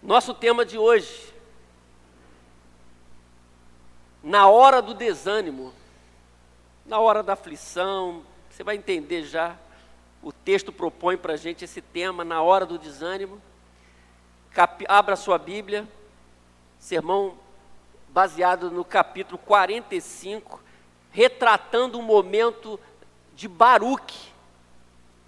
Nosso tema de hoje, na hora do desânimo, na hora da aflição, você vai entender já, o texto propõe para a gente esse tema, na hora do desânimo. Abra sua Bíblia, sermão baseado no capítulo 45, retratando um momento de Baruque,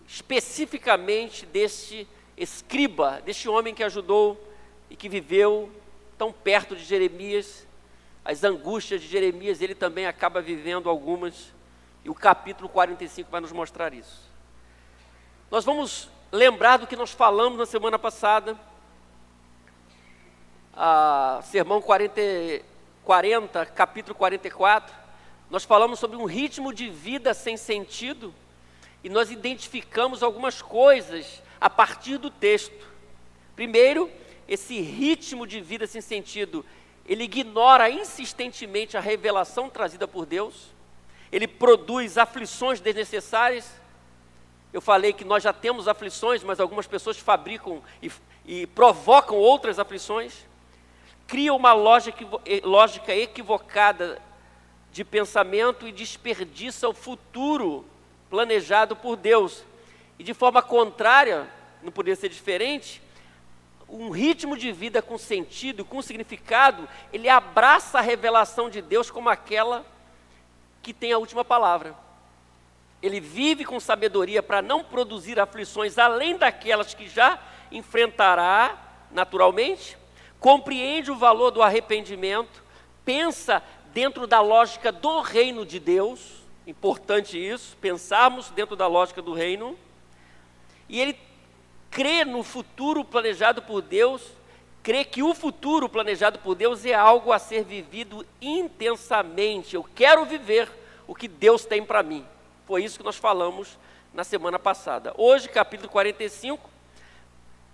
especificamente deste escriba, deste homem que ajudou e que viveu tão perto de Jeremias, as angústias de Jeremias, ele também acaba vivendo algumas, e o capítulo 45 vai nos mostrar isso. Nós vamos lembrar do que nós falamos na semana passada, sermão 40, capítulo 44, nós falamos sobre um ritmo de vida sem sentido, e nós identificamos algumas coisas a partir do texto. Primeiro, esse ritmo de vida sem sentido, ele ignora insistentemente a revelação trazida por Deus, ele produz aflições desnecessárias. Eu falei que nós já temos aflições, mas algumas pessoas fabricam e provocam outras aflições, cria uma lógica equivocada de pensamento e desperdiça o futuro planejado por Deus. E de forma contrária, não poderia ser diferente, um ritmo de vida com sentido, com significado, ele abraça a revelação de Deus como aquela que tem a última palavra. Ele vive com sabedoria para não produzir aflições além daquelas que já enfrentará naturalmente, compreende o valor do arrependimento, pensa dentro da lógica do reino de Deus, importante isso, pensarmos dentro da lógica do reino, e ele crê no futuro planejado por Deus, crê que o futuro planejado por Deus é algo a ser vivido intensamente. Eu quero viver o que Deus tem para mim. Foi isso que nós falamos na semana passada. Hoje, capítulo 45,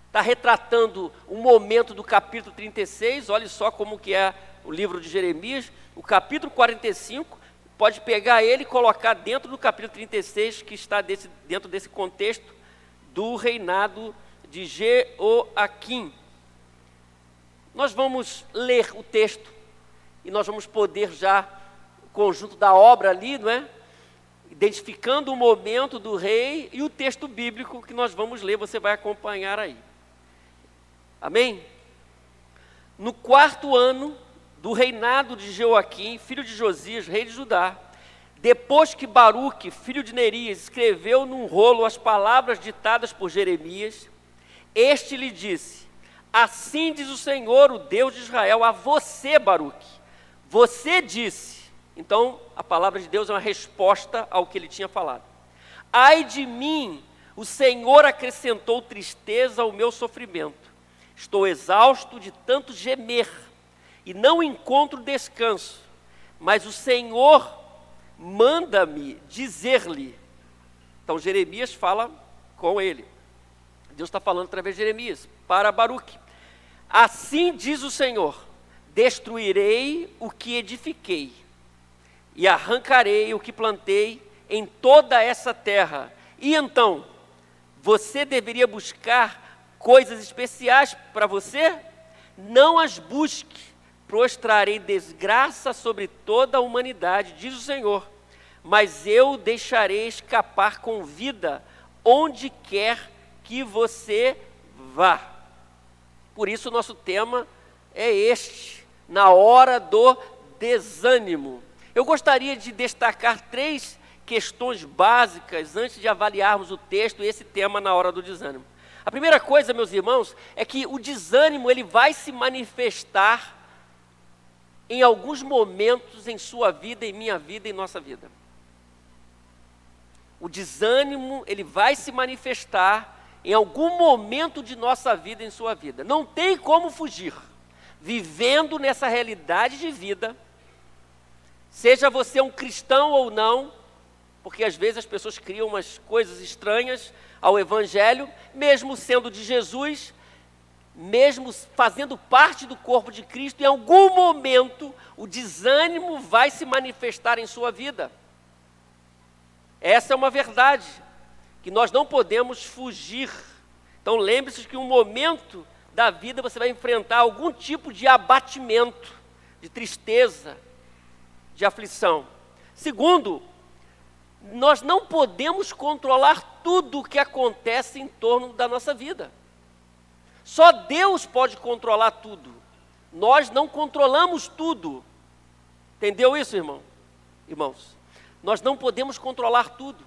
está retratando um momento do capítulo 36, olha só como que é o livro de Jeremias. O capítulo 45, pode pegar ele e colocar dentro do capítulo 36, que está dentro desse contexto do reinado de Jeoaquim. Nós vamos ler o texto e nós vamos poder já, o conjunto da obra ali, não é? Identificando o momento do rei e o texto bíblico que nós vamos ler, você vai acompanhar aí. Amém? No 4º ano do reinado de Jeoaquim, filho de Josias, rei de Judá, depois que Baruque, filho de Nerias, escreveu num rolo as palavras ditadas por Jeremias, este lhe disse: assim diz o Senhor, o Deus de Israel, a você, Baruque. Você disse. Então, a palavra de Deus é uma resposta ao que ele tinha falado. Ai de mim, o Senhor acrescentou tristeza ao meu sofrimento. Estou exausto de tanto gemer e não encontro descanso. Mas o Senhor manda-me dizer-lhe. Então Jeremias fala com ele. Deus está falando através de Jeremias para Baruque. Assim diz o Senhor: destruirei o que edifiquei e arrancarei o que plantei em toda essa terra. E então, você deveria buscar coisas especiais para você? Não as busque. Prostrarei desgraça sobre toda a humanidade, diz o Senhor, mas eu deixarei escapar com vida onde quer que você vá. Por isso o nosso tema é este, na hora do desânimo. Eu gostaria de destacar 3 questões básicas antes de avaliarmos o texto e esse tema na hora do desânimo. A primeira coisa, meus irmãos, é que o desânimo ele vai se manifestar em alguns momentos em sua vida, em minha vida, em nossa vida. O desânimo, ele vai se manifestar em algum momento de nossa vida, em sua vida. Não tem como fugir. Vivendo nessa realidade de vida, seja você um cristão ou não, porque às vezes as pessoas criam umas coisas estranhas ao Evangelho, mesmo sendo de Jesus, mesmo fazendo parte do corpo de Cristo, em algum momento o desânimo vai se manifestar em sua vida. Essa é uma verdade que nós não podemos fugir. Então lembre-se que um momento da vida você vai enfrentar algum tipo de abatimento, de tristeza, de aflição. Segundo, nós não podemos controlar tudo o que acontece em torno da nossa vida. Só Deus pode controlar tudo. Nós não controlamos tudo. Entendeu isso, irmãos? Nós não podemos controlar tudo.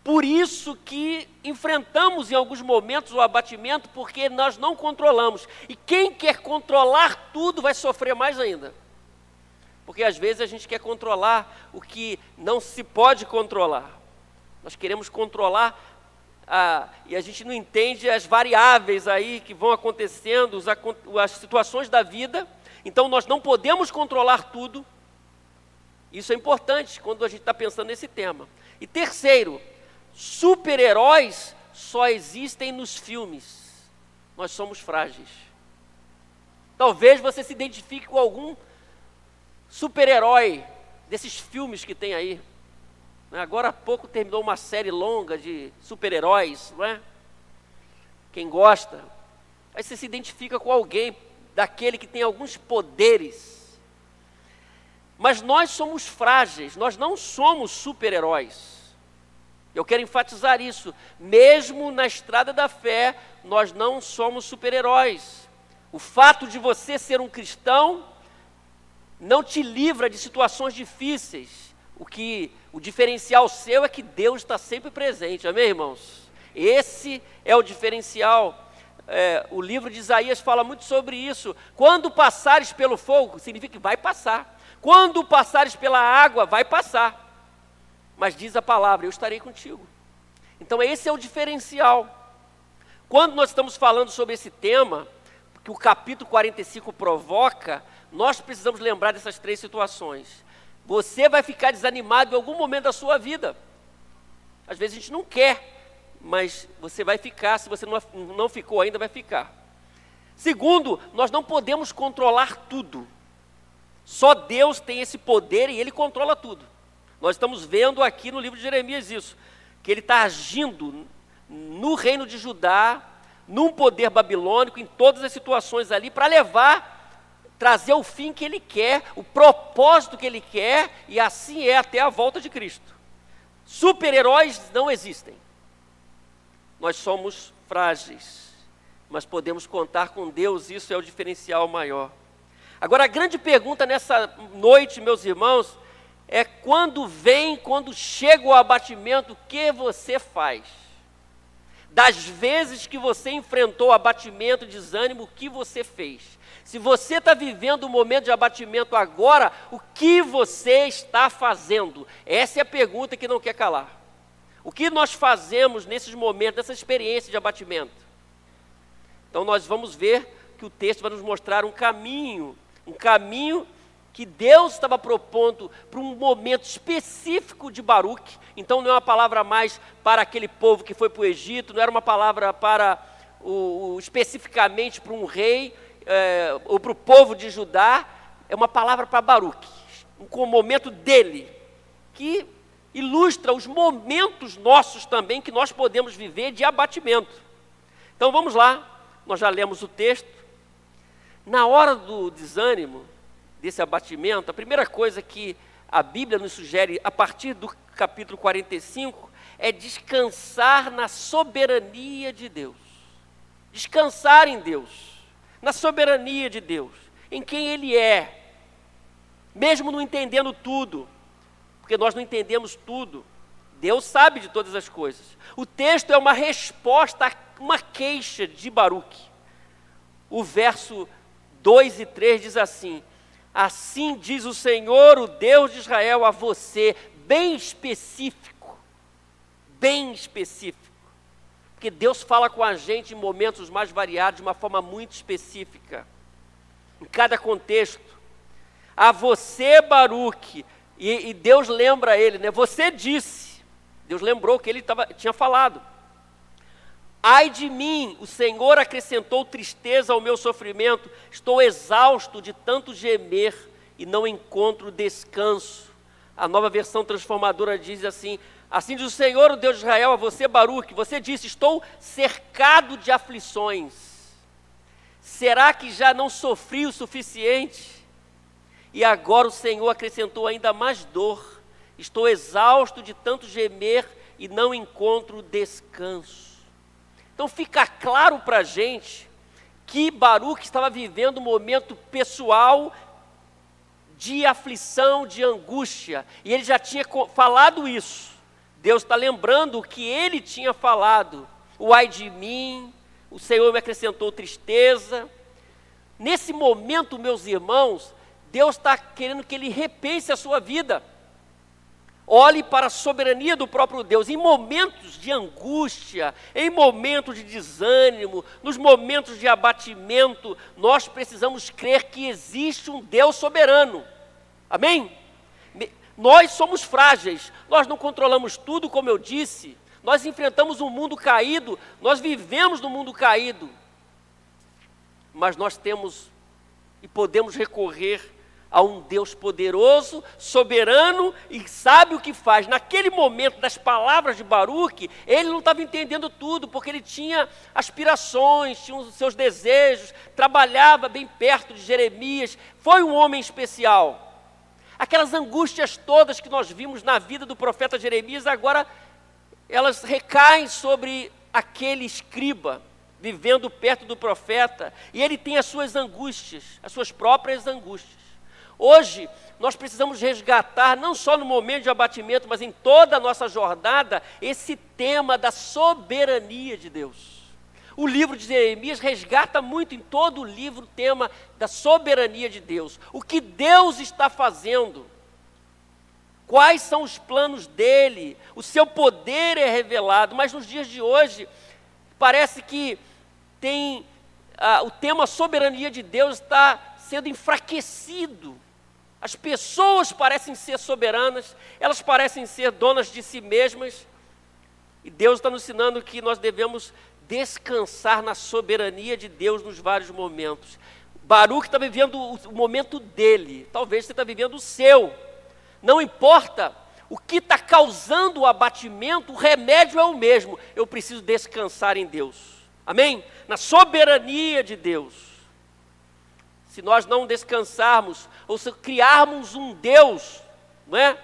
Por isso que enfrentamos em alguns momentos o abatimento, porque nós não controlamos. E quem quer controlar tudo vai sofrer mais ainda. Porque às vezes a gente quer controlar o que não se pode controlar. Nós queremos controlar e a gente não entende as variáveis aí que vão acontecendo, as situações da vida. Então nós não podemos controlar tudo. Isso é importante quando a gente está pensando nesse tema. E terceiro, super-heróis só existem nos filmes. Nós somos frágeis. Talvez você se identifique com algum super-herói desses filmes que tem aí. Agora há pouco terminou uma série longa de super-heróis, não é? Quem gosta, aí você se identifica com alguém daquele que tem alguns poderes. Mas nós somos frágeis, nós não somos super-heróis. Eu quero enfatizar isso. Mesmo na estrada da fé, nós não somos super-heróis. O fato de você ser um cristão não te livra de situações difíceis. O diferencial seu é que Deus está sempre presente, amém, irmãos? Esse é o diferencial. O livro de Isaías fala muito sobre isso. Quando passares pelo fogo, significa que vai passar. Quando passares pela água, vai passar. Mas diz a palavra, eu estarei contigo. Então esse é o diferencial. Quando nós estamos falando sobre esse tema, que o capítulo 45 provoca, nós precisamos lembrar dessas três situações. Você vai ficar desanimado em algum momento da sua vida. Às vezes a gente não quer, mas você vai ficar. Se você não ficou ainda, vai ficar. Segundo, nós não podemos controlar tudo. Só Deus tem esse poder e Ele controla tudo. Nós estamos vendo aqui no livro de Jeremias isso, que Ele está agindo no reino de Judá, num poder babilônico, em todas as situações ali, para trazer o fim que Ele quer, o propósito que Ele quer, e assim é até a volta de Cristo. Super-heróis não existem. Nós somos frágeis, mas podemos contar com Deus, isso é o diferencial maior. Agora, a grande pergunta nessa noite, meus irmãos, é quando chega o abatimento, o que você faz? Das vezes que você enfrentou abatimento, desânimo, o que você fez? Se você está vivendo um momento de abatimento agora, o que você está fazendo? Essa é a pergunta que não quer calar. O que nós fazemos nesses momentos, nessa experiência de abatimento? Então nós vamos ver que o texto vai nos mostrar um caminho que Deus estava propondo para um momento específico de Baruque. Então não é uma palavra mais para aquele povo que foi para o Egito, não era uma palavra especificamente para um rei, ou para o povo de Judá, é uma palavra para Baruque, um momento dele, que ilustra os momentos nossos também, que nós podemos viver de abatimento. Então vamos lá, nós já lemos o texto. Na hora do desânimo, desse abatimento, a primeira coisa que a Bíblia nos sugere, a partir do capítulo 45, é descansar na soberania de Deus. Descansar em Deus, na soberania de Deus, em quem Ele é, mesmo não entendendo tudo, porque nós não entendemos tudo, Deus sabe de todas as coisas. O texto é uma resposta a uma queixa de Baruque. O verso 2 e 3 diz assim: assim diz o Senhor, o Deus de Israel, a você, bem específico, porque Deus fala com a gente em momentos mais variados, de uma forma muito específica, em cada contexto. A você, Baruque, e Deus lembra ele, né? Você disse, Deus lembrou que ele tinha falado. Ai de mim, o Senhor acrescentou tristeza ao meu sofrimento, estou exausto de tanto gemer e não encontro descanso. A Nova Versão Transformadora diz assim: Assim diz o Senhor, o Deus de Israel, a você, Baruque, você disse, estou cercado de aflições. Será que já não sofri o suficiente? E agora o Senhor acrescentou ainda mais dor. Estou exausto de tanto gemer e não encontro descanso. Então fica claro para a gente que Baruque estava vivendo um momento pessoal de aflição, de angústia. E ele já tinha falado isso. Deus está lembrando o que ele tinha falado. O ai de mim, o Senhor me acrescentou tristeza. Nesse momento, meus irmãos, Deus está querendo que ele repense a sua vida. Olhe para a soberania do próprio Deus. Em momentos de angústia, em momentos de desânimo, nos momentos de abatimento, nós precisamos crer que existe um Deus soberano. Amém? Nós somos frágeis, nós não controlamos tudo, como eu disse. Nós enfrentamos um mundo caído, nós vivemos no mundo caído. Mas nós temos e podemos recorrer a um Deus poderoso, soberano e sabe o que faz. Naquele momento das palavras de Baruque, ele não estava entendendo tudo, porque ele tinha aspirações, tinha os seus desejos, trabalhava bem perto de Jeremias, foi um homem especial. Aquelas angústias todas que nós vimos na vida do profeta Jeremias, agora elas recaem sobre aquele escriba, vivendo perto do profeta, e ele tem as suas angústias, as suas próprias angústias. Hoje, nós precisamos resgatar, não só no momento de abatimento, mas em toda a nossa jornada, esse tema da soberania de Deus. O livro de Jeremias resgata muito em todo o livro o tema da soberania de Deus. O que Deus está fazendo, quais são os planos dele, o seu poder é revelado, mas nos dias de hoje, parece que o tema soberania de Deus está sendo enfraquecido. As pessoas parecem ser soberanas, elas parecem ser donas de si mesmas, e Deus está nos ensinando que nós devemos descansar na soberania de Deus nos vários momentos. Baruque está vivendo o momento dele, talvez você está vivendo o seu. Não importa o que está causando o abatimento, o remédio é o mesmo. Eu preciso descansar em Deus. Amém? Na soberania de Deus. Se nós não descansarmos, ou se criarmos um Deus, não é?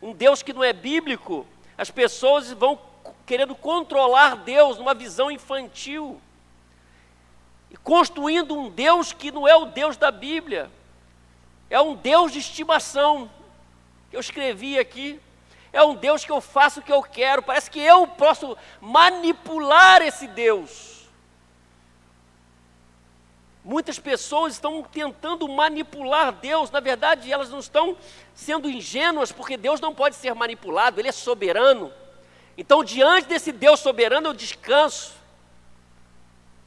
Um Deus que não é bíblico, as pessoas vão querendo controlar Deus numa visão infantil. E construindo um Deus que não é o Deus da Bíblia. É um Deus de estimação. Eu escrevi aqui. É um Deus que eu faço o que eu quero. Parece que eu posso manipular esse Deus. Muitas pessoas estão tentando manipular Deus. Na verdade, elas não estão sendo ingênuas, porque Deus não pode ser manipulado, Ele é soberano. Então, diante desse Deus soberano, eu descanso.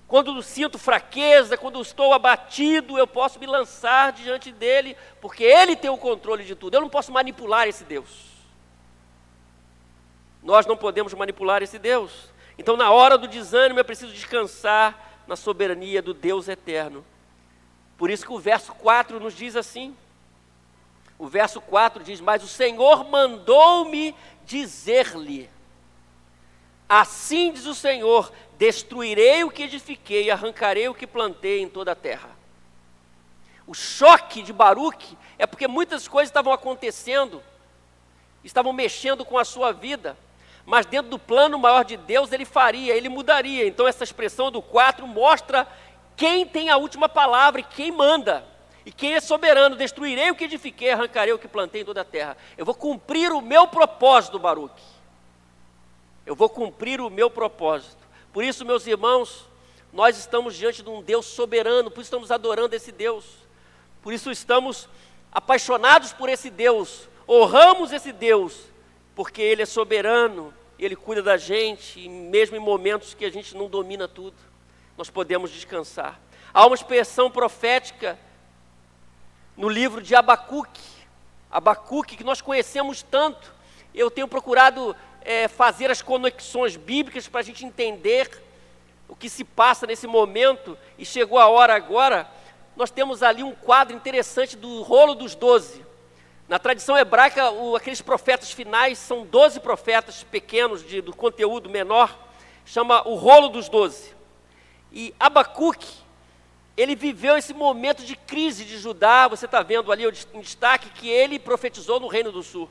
Quando sinto fraqueza, quando estou abatido, eu posso me lançar diante dEle, porque Ele tem o controle de tudo. Eu não posso manipular esse Deus. Nós não podemos manipular esse Deus. Então, na hora do desânimo, eu preciso descansar na soberania do Deus eterno. Por isso que o verso 4 nos diz assim. O verso 4 diz, mas o Senhor mandou-me dizer-lhe, assim diz o Senhor, destruirei o que edifiquei, arrancarei o que plantei em toda a terra. O choque de Baruque é porque muitas coisas estavam acontecendo, estavam mexendo com a sua vida, mas dentro do plano maior de Deus ele faria, ele mudaria. Então essa expressão do 4 mostra quem tem a última palavra e quem manda. E quem é soberano, destruirei o que edifiquei, arrancarei o que plantei em toda a terra. Eu vou cumprir o meu propósito, Baruque. Eu vou cumprir o meu propósito. Por isso, meus irmãos, nós estamos diante de um Deus soberano, por isso estamos adorando esse Deus. Por isso estamos apaixonados por esse Deus, honramos esse Deus, porque Ele é soberano, Ele cuida da gente, e mesmo em momentos que a gente não domina tudo, nós podemos descansar. Há uma expressão profética no livro de Abacuque, que nós conhecemos tanto. Eu tenho procurado fazer as conexões bíblicas para a gente entender o que se passa nesse momento, e chegou a hora agora. Nós temos ali um quadro interessante do rolo dos 12. Na tradição hebraica, aqueles profetas finais são 12 profetas pequenos, do conteúdo menor, chama o rolo dos 12. E Abacuque, ele viveu esse momento de crise de Judá. Você está vendo ali em destaque que ele profetizou no Reino do Sul.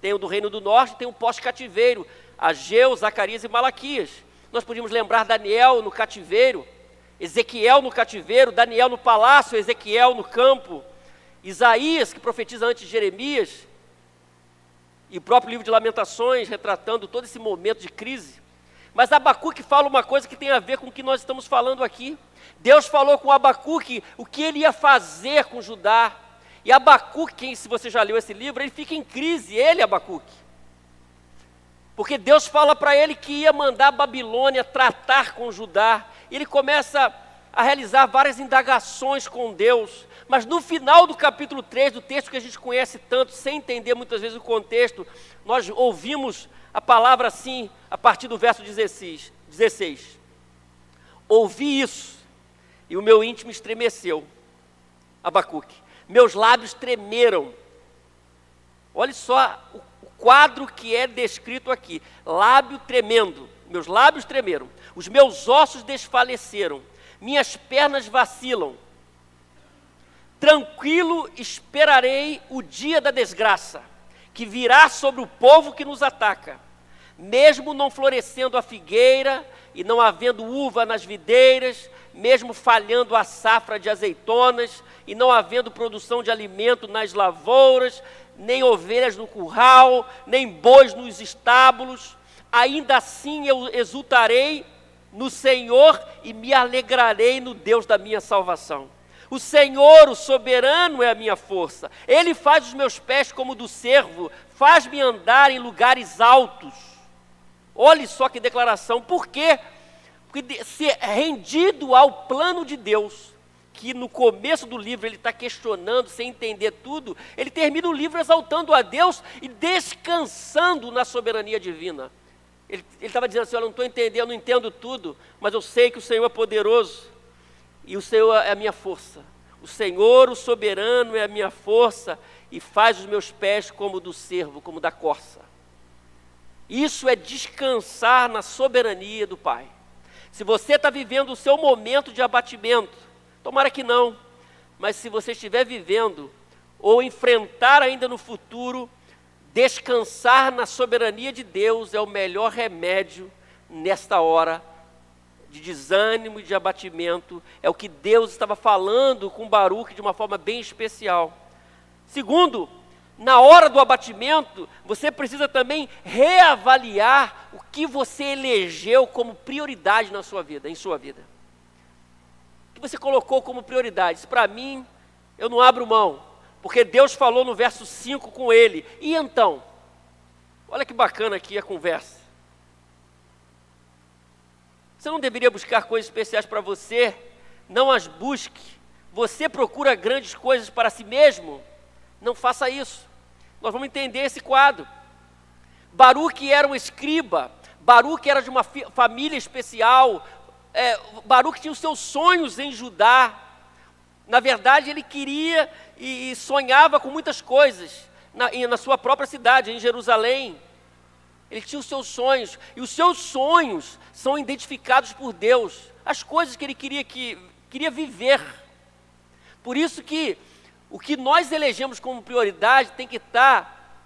Tem o do Reino do Norte, tem o pós-cativeiro, Ageu, Zacarias e Malaquias. Nós podíamos lembrar Daniel no cativeiro, Ezequiel no cativeiro, Daniel no palácio, Ezequiel no campo, Isaías, que profetiza antes de Jeremias, e o próprio livro de Lamentações, retratando todo esse momento de crise. Mas Abacuque fala uma coisa que tem a ver com o que nós estamos falando aqui. Deus falou com Abacuque o que ele ia fazer com Judá. E Abacuque, se você já leu esse livro, ele fica em crise, Abacuque. Porque Deus fala para ele que ia mandar a Babilônia tratar com Judá. E ele começa a realizar várias indagações com Deus. Mas no final do capítulo 3, do texto que a gente conhece tanto, sem entender muitas vezes o contexto, nós ouvimos a palavra assim, a partir do verso 16. Ouvi isso, e o meu íntimo estremeceu. Abacuque. Meus lábios tremeram. Olha só o quadro que é descrito aqui. Lábio tremendo. Meus lábios tremeram. Os meus ossos desfaleceram. Minhas pernas vacilam. Tranquilo esperarei o dia da desgraça, que virá sobre o povo que nos ataca. Mesmo não florescendo a figueira e não havendo uva nas videiras, mesmo falhando a safra de azeitonas e não havendo produção de alimento nas lavouras, nem ovelhas no curral, nem bois nos estábulos, ainda assim eu exultarei no Senhor e me alegrarei no Deus da minha salvação. O Senhor, o soberano, é a minha força. Ele faz os meus pés como do cervo, faz-me andar em lugares altos. Olhe só que declaração. Por quê? Porque se rendido ao plano de Deus, que no começo do livro ele está questionando, sem entender tudo, ele termina o livro exaltando a Deus e descansando na soberania divina. Ele estava dizendo assim: eu não estou entendendo, eu não entendo tudo, mas eu sei que o Senhor é poderoso e o Senhor é a minha força. O Senhor, o soberano, é a minha força e faz os meus pés como do cervo, como da corça. Isso é descansar na soberania do Pai. Se você está vivendo o seu momento de abatimento, tomara que não, mas se você estiver vivendo ou enfrentar ainda no futuro, descansar na soberania de Deus é o melhor remédio nesta hora de desânimo e de abatimento. É o que Deus estava falando com Baruque de uma forma bem especial. Segundo, na hora do abatimento, você precisa também reavaliar o que você elegeu como prioridade na sua vida, em sua vida. O que você colocou como prioridade? Isso para mim, eu não abro mão, porque Deus falou no verso 5 com ele. E então? Olha que bacana aqui a conversa. Você não deveria buscar coisas especiais para você? Não as busque. Você procura grandes coisas para si mesmo? Não faça isso. Nós vamos entender esse quadro. Baruque era um escriba. Baruque era de uma família especial. Baruque tinha os seus sonhos em Judá. Na verdade, ele queria e sonhava com muitas coisas na sua própria cidade, em Jerusalém. Ele tinha os seus sonhos, e os seus sonhos são identificados por Deus, as coisas que ele queria viver. Por isso que o que nós elegemos como prioridade tem que estar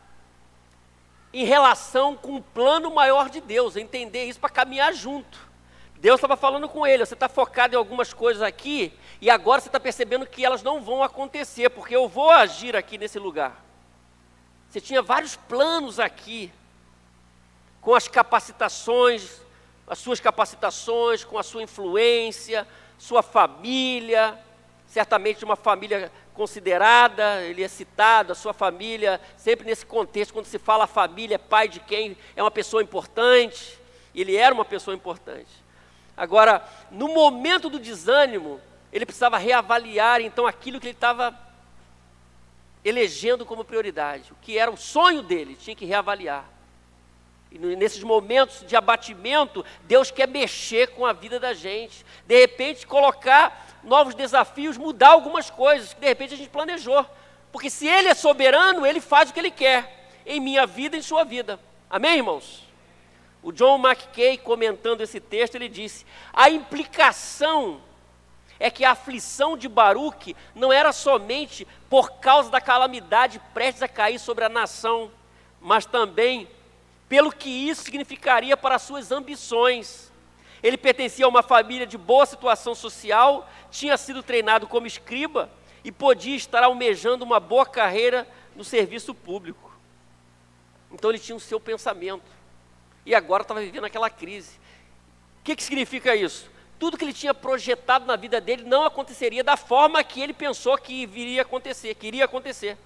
em relação com o plano maior de Deus, entender isso para caminhar junto. Deus estava falando com ele: você está focado em algumas coisas aqui, e agora você está percebendo que elas não vão acontecer, porque eu vou agir aqui nesse lugar. Você tinha vários planos aqui, com as capacitações, as suas capacitações, com a sua influência, sua família, certamente uma família considerada, ele é citado, a sua família, sempre nesse contexto, quando se fala família, é pai de quem é uma pessoa importante, ele era uma pessoa importante. Agora, no momento do desânimo, ele precisava reavaliar então aquilo que ele estava elegendo como prioridade, o que era o sonho dele, tinha que reavaliar. E nesses momentos de abatimento, Deus quer mexer com a vida da gente, de repente colocar novos desafios, mudar algumas coisas que de repente a gente planejou. Porque se Ele é soberano, Ele faz o que Ele quer, em minha vida e em sua vida. Amém, irmãos? O John Mackay, comentando esse texto, ele disse: a implicação é que a aflição de Baruque não era somente por causa da calamidade prestes a cair sobre a nação, mas também pelo que isso significaria para as suas ambições. Ele pertencia a uma família de boa situação social, tinha sido treinado como escriba e podia estar almejando uma boa carreira no serviço público. Então ele tinha o seu pensamento e agora estava vivendo aquela crise. O que significa isso? Tudo que ele tinha projetado na vida dele não aconteceria da forma que ele pensou que iria acontecer, que iria acontecer.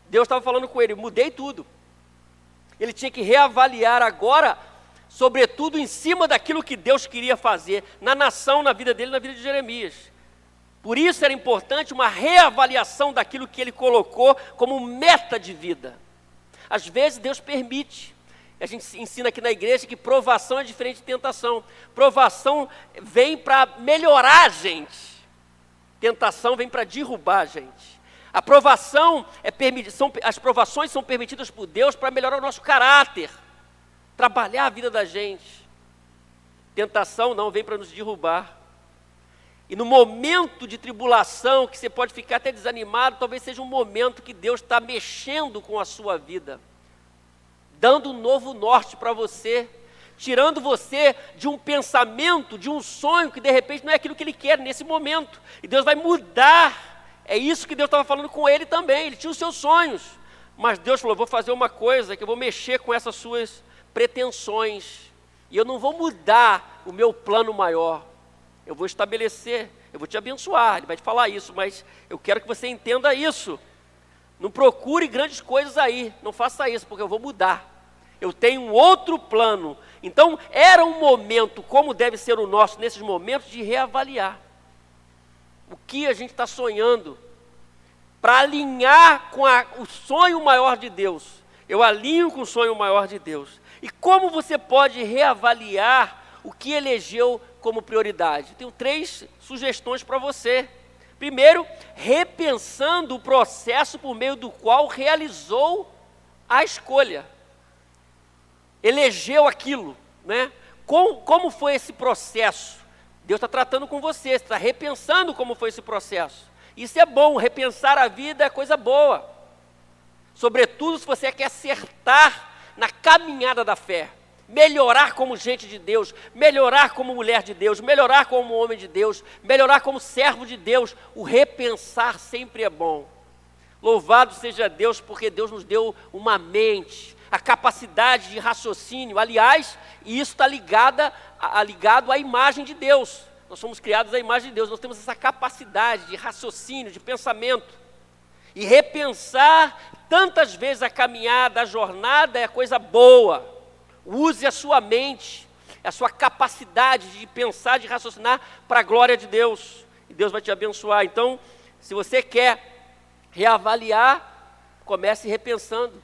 Deus estava falando com ele: mudei tudo. Ele tinha que reavaliar agora, sobretudo em cima daquilo que Deus queria fazer na nação, na vida dele, na vida de Jeremias. Por isso era importante uma reavaliação daquilo que ele colocou como meta de vida. Às vezes Deus permite. A gente ensina aqui na igreja que provação é diferente de tentação. Provação vem para melhorar a gente. Tentação vem para derrubar a gente. A provação as provações são permitidas por Deus para melhorar o nosso caráter, trabalhar a vida da gente. Tentação não, vem para nos derrubar. E no momento de tribulação, que você pode ficar até desanimado, talvez seja um momento que Deus está mexendo com a sua vida, dando um novo norte para você, tirando você de um pensamento, de um sonho que de repente não é aquilo que Ele quer nesse momento. E Deus vai mudar. É isso que Deus estava falando com ele também. Ele tinha os seus sonhos, mas Deus falou: vou fazer uma coisa, que eu vou mexer com essas suas pretensões, e eu não vou mudar o meu plano maior. Eu vou estabelecer, eu vou te abençoar. Ele vai te falar isso, mas eu quero que você entenda isso. Não procure grandes coisas aí, não faça isso, porque eu vou mudar. Eu tenho um outro plano. Então era um momento, como deve ser o nosso nesses momentos, de reavaliar o que a gente está sonhando, para alinhar com o sonho maior de Deus. Eu alinho com o sonho maior de Deus. E como você pode reavaliar o que elegeu como prioridade? Tenho 3 sugestões para você. Primeiro, repensando o processo por meio do qual realizou a escolha. Elegeu aquilo, né? Como foi esse processo? Deus está tratando com você está repensando como foi esse processo. Isso é bom, repensar a vida é coisa boa. Sobretudo se você quer acertar na caminhada da fé. Melhorar como gente de Deus, melhorar como mulher de Deus, melhorar como homem de Deus, melhorar como servo de Deus. O repensar sempre é bom. Louvado seja Deus, porque Deus nos deu uma mente, a capacidade de raciocínio. Aliás, isso está ligado à imagem de Deus. Nós somos criados à imagem de Deus, nós temos essa capacidade de raciocínio, de pensamento. E repensar tantas vezes a caminhada, a jornada é coisa boa. Use a sua mente, a sua capacidade de pensar, de raciocinar para a glória de Deus. E Deus vai te abençoar. Então, se você quer reavaliar, comece repensando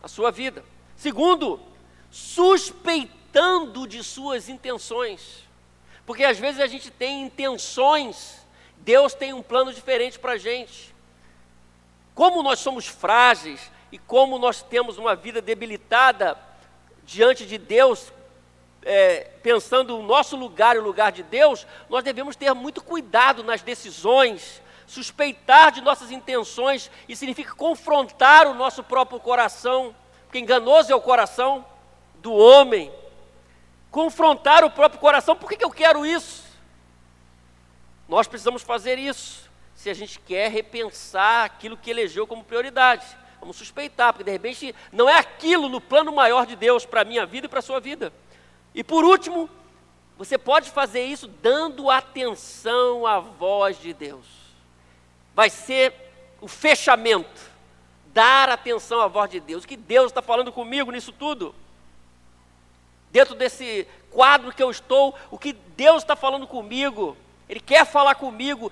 a sua vida. Segundo, suspeitando de suas intenções. Porque às vezes a gente tem intenções, Deus tem um plano diferente para a gente. Como nós somos frágeis e como nós temos uma vida debilitada diante de Deus, pensando o nosso lugar e o lugar de Deus, nós devemos ter muito cuidado nas decisões. Suspeitar de nossas intenções, isso significa confrontar o nosso próprio coração, porque enganoso é o coração do homem. Confrontar o próprio coração: por que eu quero isso? Nós precisamos fazer isso, se a gente quer repensar aquilo que elegeu como prioridade. Vamos suspeitar, porque de repente não é aquilo no plano maior de Deus para a minha vida e para a sua vida. E por último, você pode fazer isso dando atenção à voz de Deus. Vai ser o fechamento, dar atenção à voz de Deus. O que Deus está falando comigo nisso tudo? Dentro desse quadro que eu estou, o que Deus está falando comigo? Ele quer falar comigo.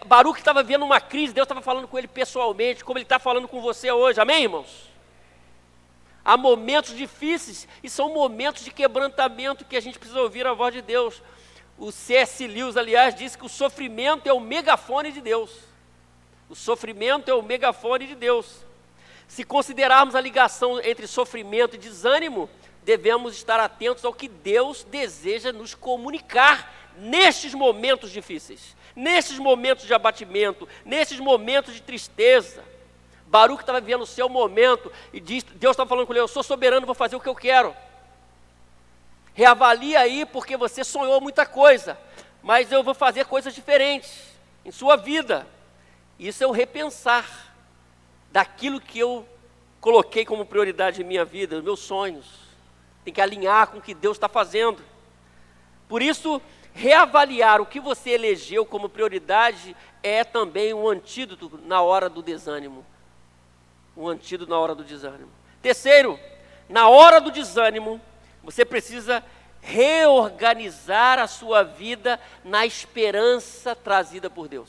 Baruque estava vivendo uma crise, Deus estava falando com ele pessoalmente, como Ele está falando com você hoje. Amém, irmãos? Há momentos difíceis e são momentos de quebrantamento que a gente precisa ouvir a voz de Deus. O C.S. Lewis, aliás, disse que o sofrimento é o megafone de Deus. O sofrimento é o megafone de Deus. Se considerarmos a ligação entre sofrimento e desânimo, devemos estar atentos ao que Deus deseja nos comunicar nestes momentos difíceis, nesses momentos de abatimento, nesses momentos de tristeza. Baruque estava vivendo o seu momento e Deus estava falando com ele: eu sou soberano, vou fazer o que eu quero. Reavalia aí, porque você sonhou muita coisa, mas eu vou fazer coisas diferentes em sua vida. Isso é o repensar daquilo que eu coloquei como prioridade em minha vida, os meus sonhos. Tem que alinhar com o que Deus está fazendo. Por isso, reavaliar o que você elegeu como prioridade é também um antídoto na hora do desânimo. Um antídoto na hora do desânimo. Terceiro, na hora do desânimo, você precisa reorganizar a sua vida na esperança trazida por Deus.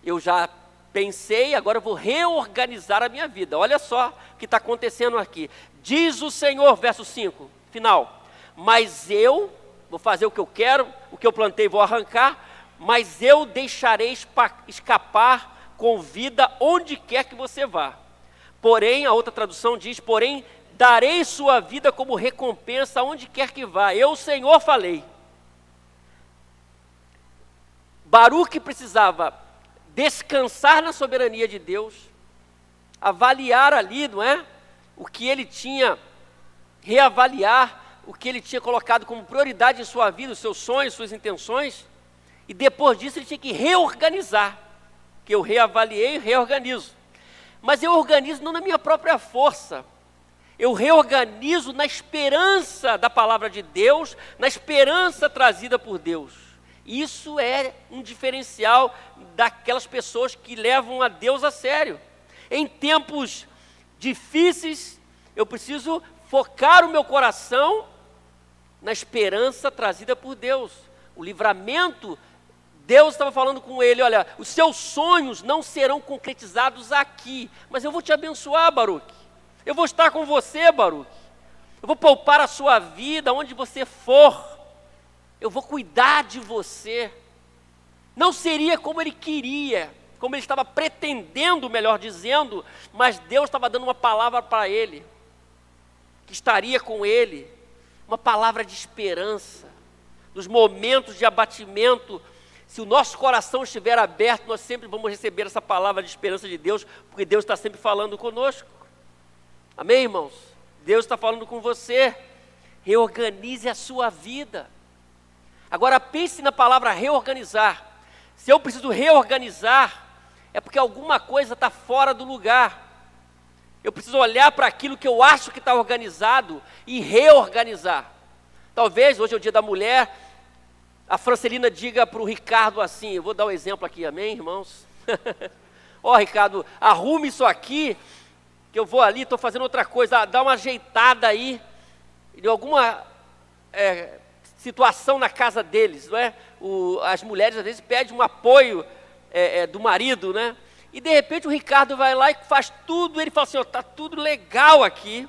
Eu já pensei, agora eu vou reorganizar a minha vida. Olha só o que está acontecendo aqui. Diz o Senhor, verso 5, final: mas eu vou fazer o que eu quero, o que eu plantei vou arrancar, mas eu deixarei escapar com vida onde quer que você vá. Porém, a outra tradução diz: porém, darei sua vida como recompensa onde quer que vá. Eu, o Senhor, falei. Baruque precisava descansar na soberania de Deus, avaliar ali, não é? O que ele tinha, reavaliar o que ele tinha colocado como prioridade em sua vida, os seus sonhos, suas intenções, e depois disso ele tinha que reorganizar, que eu reavaliei e reorganizo. Mas eu organizo não na minha própria força, eu reorganizo na esperança da palavra de Deus, na esperança trazida por Deus. Isso é um diferencial daquelas pessoas que levam a Deus a sério. Em tempos difíceis, eu preciso focar o meu coração na esperança trazida por Deus. O livramento, Deus estava falando com ele: olha, os seus sonhos não serão concretizados aqui, mas eu vou te abençoar, Baruque. Eu vou estar com você, Baruque. Eu vou poupar a sua vida onde você for. Eu vou cuidar de você. Não seria como ele queria, como ele estava pretendendo, melhor dizendo, mas Deus estava dando uma palavra para ele, que estaria com ele, uma palavra de esperança. Nos momentos de abatimento, se o nosso coração estiver aberto, nós sempre vamos receber essa palavra de esperança de Deus, porque Deus está sempre falando conosco. Amém, irmãos? Deus está falando com você. Reorganize a sua vida. Agora pense na palavra reorganizar. Se eu preciso reorganizar, é porque alguma coisa está fora do lugar. Eu preciso olhar para aquilo que eu acho que está organizado e reorganizar. Talvez, hoje é o dia da mulher, a Francelina diga para o Ricardo assim, eu vou dar um exemplo aqui, amém, irmãos? Ó, Ricardo, arrume isso aqui, que eu vou ali, estou fazendo outra coisa, dá uma ajeitada aí, em alguma situação na casa deles, não é? As mulheres às vezes pedem um apoio do marido, né? E de repente o Ricardo vai lá e faz tudo, ele fala assim: ó, tá tudo legal aqui,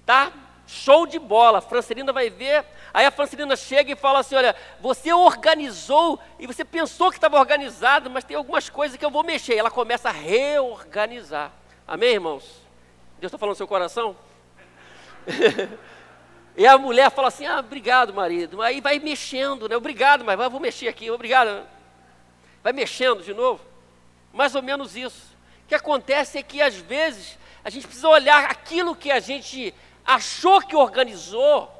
tá show de bola. A Francelina vai ver, aí a Francelina chega e fala assim: olha, você organizou e você pensou que estava organizado, mas tem algumas coisas que eu vou mexer. Ela começa a reorganizar. Amém, irmãos? Deus está falando no seu coração? E a mulher fala assim: ah, obrigado, marido. Aí vai mexendo, né? Obrigado, mas vou mexer aqui, obrigado. Vai mexendo de novo. Mais ou menos isso. O que acontece é que às vezes a gente precisa olhar aquilo que a gente achou que organizou,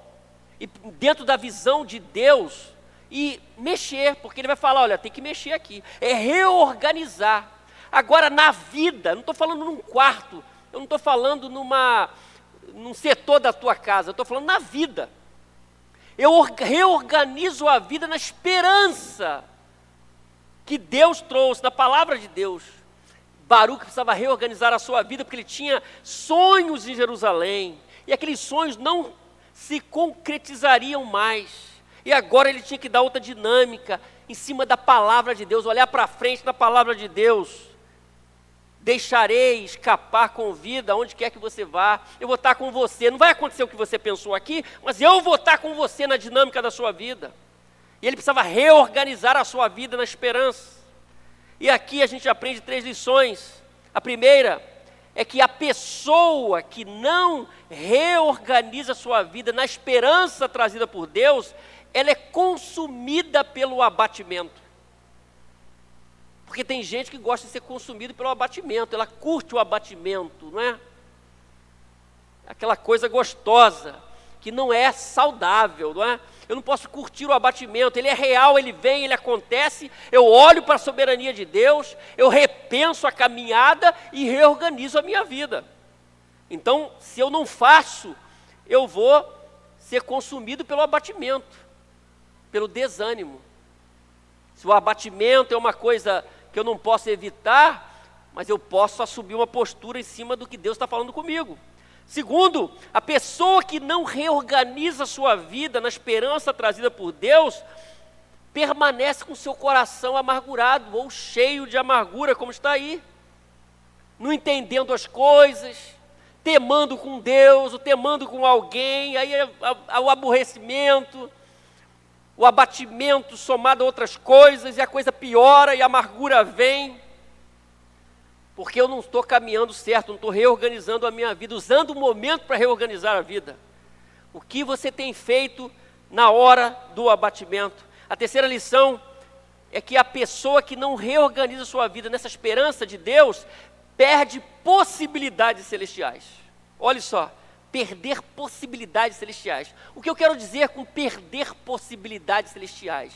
e dentro da visão de Deus, e mexer, porque Ele vai falar: olha, tem que mexer aqui. É reorganizar. Agora na vida, não estou falando num quarto, eu não estou falando num setor da tua casa, eu estou falando na vida. Eu reorganizo a vida na esperança que Deus trouxe, na palavra de Deus. Baruque precisava reorganizar a sua vida, porque ele tinha sonhos em Jerusalém, e aqueles sonhos não se concretizariam mais, e agora ele tinha que dar outra dinâmica, em cima da palavra de Deus, olhar para frente na palavra de Deus. Deixarei escapar com vida onde quer que você vá, eu vou estar com você. Não vai acontecer o que você pensou aqui, mas eu vou estar com você na dinâmica da sua vida. E ele precisava reorganizar a sua vida na esperança. E aqui a gente aprende 3 lições. A primeira é que a pessoa que não reorganiza sua vida na esperança trazida por Deus, ela é consumida pelo abatimento. Porque tem gente que gosta de ser consumido pelo abatimento, ela curte o abatimento, não é? Aquela coisa gostosa, que não é saudável, não é? Eu não posso curtir o abatimento, ele é real, ele vem, ele acontece, eu olho para a soberania de Deus, eu repenso a caminhada e reorganizo a minha vida. Então, se eu não faço, eu vou ser consumido pelo abatimento, pelo desânimo. Se o abatimento é uma coisa que eu não posso evitar, mas eu posso assumir uma postura em cima do que Deus está falando comigo. Segundo, a pessoa que não reorganiza a sua vida na esperança trazida por Deus, permanece com seu coração amargurado ou cheio de amargura, como está aí, não entendendo as coisas, temando com Deus, ou temando com alguém, aí é o aborrecimento, o abatimento somado a outras coisas, e a coisa piora e a amargura vem. Porque eu não estou caminhando certo, não estou reorganizando a minha vida, usando o momento para reorganizar a vida. O que você tem feito na hora do abatimento? A terceira lição é que a pessoa que não reorganiza a sua vida nessa esperança de Deus, perde possibilidades celestiais. Olha só, perder possibilidades celestiais. O que eu quero dizer com perder possibilidades celestiais?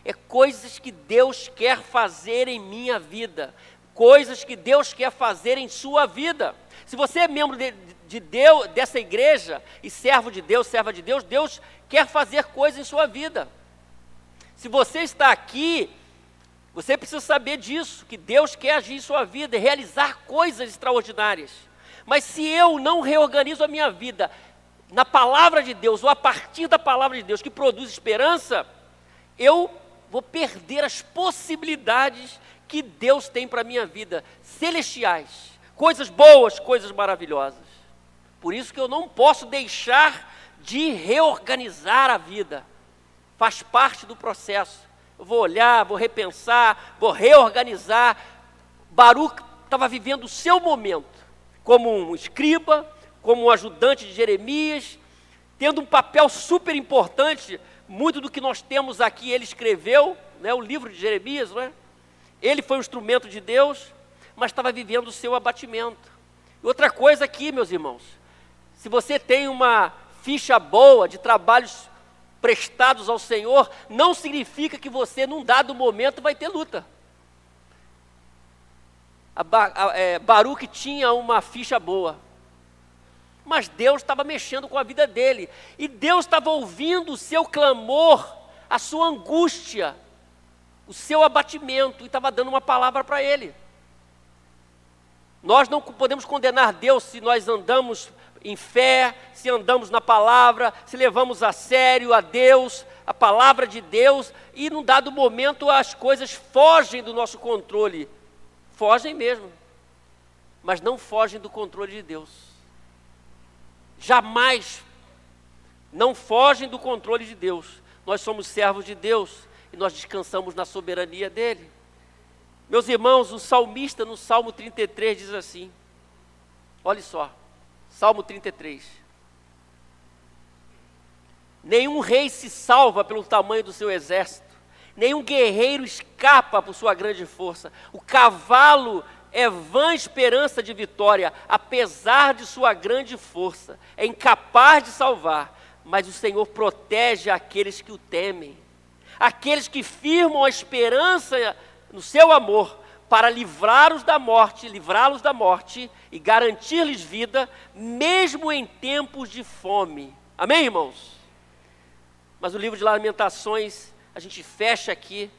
É coisas que Deus quer fazer em minha vida, coisas que Deus quer fazer em sua vida. Se você é membro de Deus, dessa igreja, e servo de Deus, serva de Deus, Deus quer fazer coisas em sua vida. Se você está aqui, você precisa saber disso, que Deus quer agir em sua vida e realizar coisas extraordinárias. Mas se eu não reorganizo a minha vida na palavra de Deus, ou a partir da palavra de Deus, que produz esperança, eu vou perder as possibilidades que Deus tem para a minha vida, celestiais, coisas boas, coisas maravilhosas. Por isso que eu não posso deixar de reorganizar a vida, faz parte do processo. Eu vou olhar, vou repensar, vou reorganizar. Baruque estava vivendo o seu momento, como um escriba, como um ajudante de Jeremias, tendo um papel super importante. Muito do que nós temos aqui ele escreveu, né, o livro de Jeremias, não é? Ele foi um instrumento de Deus, mas estava vivendo o seu abatimento. E outra coisa aqui, meus irmãos, se você tem uma ficha boa de trabalhos prestados ao Senhor, não significa que você, num dado momento, vai ter luta. Baruque tinha uma ficha boa, mas Deus estava mexendo com a vida dele, e Deus estava ouvindo o seu clamor, a sua angústia, o seu abatimento, e estava dando uma palavra para ele. Nós não podemos condenar Deus se nós andamos em fé, se andamos na palavra, se levamos a sério a Deus, a palavra de Deus, e num dado momento as coisas fogem do nosso controle. Fogem mesmo, mas não fogem do controle de Deus. Jamais não fogem do controle de Deus. Nós somos servos de Deus e nós descansamos na soberania dele. Meus irmãos, o salmista no Salmo 33 diz assim, olha só, Salmo 33. Nenhum rei se salva pelo tamanho do seu exército, nenhum guerreiro escapa por sua grande força. O cavalo é vã esperança de vitória, apesar de sua grande força. É incapaz de salvar, mas o Senhor protege aqueles que o temem. Aqueles que firmam a esperança no seu amor, para livrá-los da morte e garantir-lhes vida, mesmo em tempos de fome. Amém, irmãos? Mas o livro de Lamentações, a gente fecha aqui.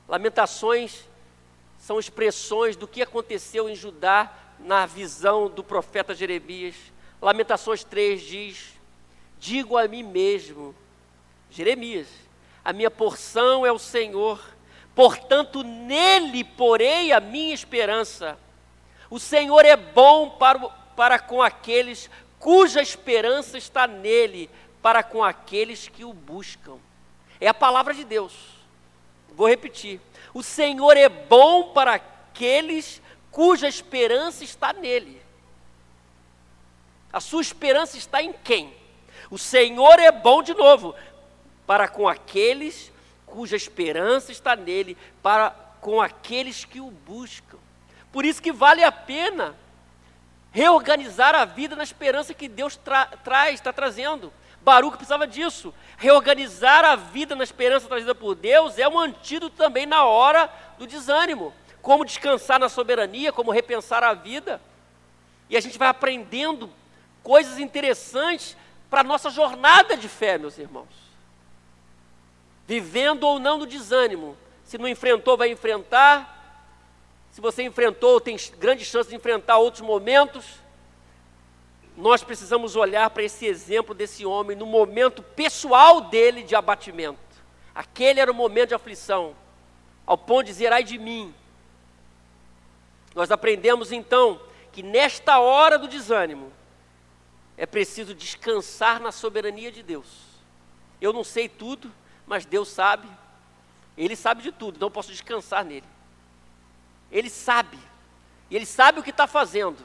Lamentações são expressões do que aconteceu em Judá na visão do profeta Jeremias. Lamentações 3 diz, digo a mim mesmo, Jeremias, a minha porção é o Senhor, portanto nele porei a minha esperança. O Senhor é bom para com aqueles cuja esperança está nele, para com aqueles que o buscam. É a palavra de Deus. Vou repetir. O Senhor é bom para aqueles cuja esperança está nele. A sua esperança está em quem? O Senhor é bom, de novo, para com aqueles cuja esperança está nele, para com aqueles que o buscam. Por isso que vale a pena reorganizar a vida na esperança que Deus está trazendo. Baruque precisava disso. Reorganizar a vida na esperança trazida por Deus é um antídoto também na hora do desânimo. Como descansar na soberania, como repensar a vida. E a gente vai aprendendo coisas interessantes para a nossa jornada de fé, meus irmãos. Vivendo ou não no desânimo. Se não enfrentou, vai enfrentar. Se você enfrentou, tem grande chance de enfrentar outros momentos. Nós precisamos olhar para esse exemplo desse homem no momento pessoal dele de abatimento. Aquele era o momento de aflição, ao ponto de dizer, ai de mim. Nós aprendemos então que nesta hora do desânimo, é preciso descansar na soberania de Deus. Eu não sei tudo, mas Deus sabe. Ele sabe de tudo, então eu posso descansar nele. Ele sabe, e Ele sabe o que está fazendo.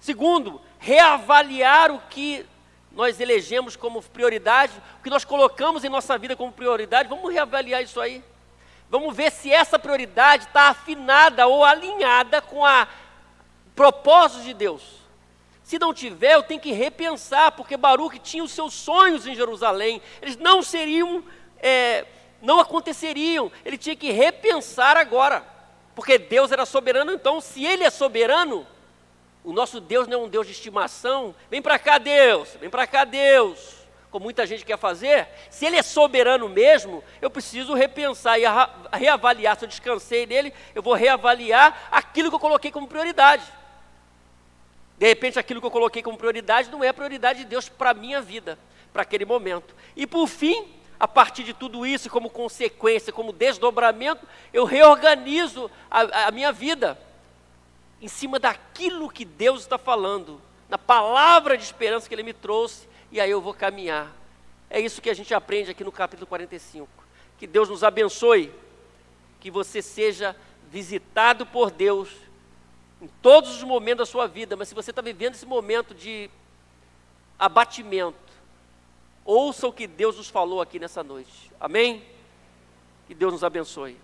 Segundo, reavaliar o que nós elegemos como prioridade, o que nós colocamos em nossa vida como prioridade. Vamos reavaliar isso aí. Vamos ver se essa prioridade está afinada ou alinhada com o propósito de Deus. Se não tiver, eu tenho que repensar, porque Baruque tinha os seus sonhos em Jerusalém. Eles não aconteceriam. Ele tinha que repensar agora. Porque Deus era soberano, então se Ele é soberano, o nosso Deus não é um Deus de estimação. Vem para cá, Deus, vem para cá, Deus, como muita gente quer fazer. Se Ele é soberano mesmo, eu preciso repensar e reavaliar. Se eu descansei nele, eu vou reavaliar aquilo que eu coloquei como prioridade. De repente, aquilo que eu coloquei como prioridade não é a prioridade de Deus para a minha vida, para aquele momento. E por fim, a partir de tudo isso, como consequência, como desdobramento, eu reorganizo a minha vida em cima daquilo que Deus está falando, na palavra de esperança que Ele me trouxe, e aí eu vou caminhar. É isso que a gente aprende aqui no capítulo 45. Que Deus nos abençoe, que você seja visitado por Deus em todos os momentos da sua vida, mas se você está vivendo esse momento de abatimento, ouça o que Deus nos falou aqui nessa noite. Amém? Que Deus nos abençoe.